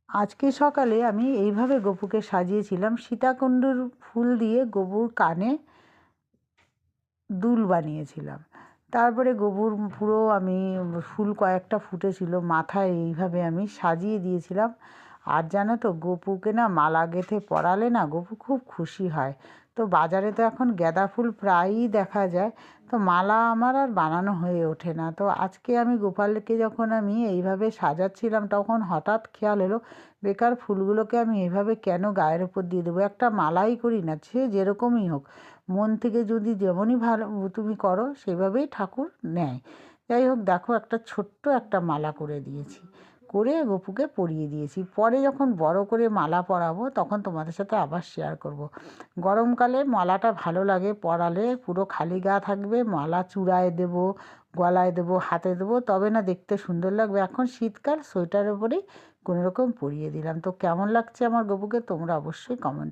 আজকে সকালে আমি এইভাবে গপুকে সাজিয়েছিলাম, সীতাকুণ্ডুর ফুল দিয়ে গবুর কানে দুল বানিয়েছিলাম। তারপরে গবুর পুরো আমি ফুল কয়েকটা ফুটেছিল, মাথায় এইভাবে আমি সাজিয়ে দিয়েছিলাম। আর জানো তো, গপুকে না মালা গেঁথে পরালে না গপু খুব খুশি হয়। তো বাজারে তো এখন গাঁদা ফুল প্রায়ই দেখা যায়, তো মালা আমার আর বানানো হয়ে ওঠে না। তো আজকে আমি গোপালকে যখন আমি এইভাবে সাজাচ্ছিলাম, তখন হঠাৎ খেয়াল এলো, বেকার ফুলগুলোকে আমি এইভাবে কেন গায়ের উপর দিয়ে দেবো, একটা মালাই করি না, সে যেরকমই হোক। মন থেকে যদি যেমনই ভালো তুমি করো, সেভাবেই ঠাকুর নেয়। যাই হোক, দেখো একটা ছোট্ট একটা মালা করে দিয়েছি, করে গপুকে পরিয়ে দিয়েছি। পরে যখন বড় করে মালা পরাবো, তখন তোমাদের সাথে আবার শেয়ার করব। গরমকালে মালাটা ভালো লাগে পরালে, পুরো খালি গা থাকবে, মালা চূড়ায় দেবো, গলায় দেবো, হাতে দেবো, তবে না দেখতে সুন্দর লাগবে। এখন শীতকাল, সোয়েটারের উপরেই কোনোরকম পরিয়ে দিলাম। তো কেমন লাগছে আমার গপুকে তোমরা অবশ্যই কমেন্ট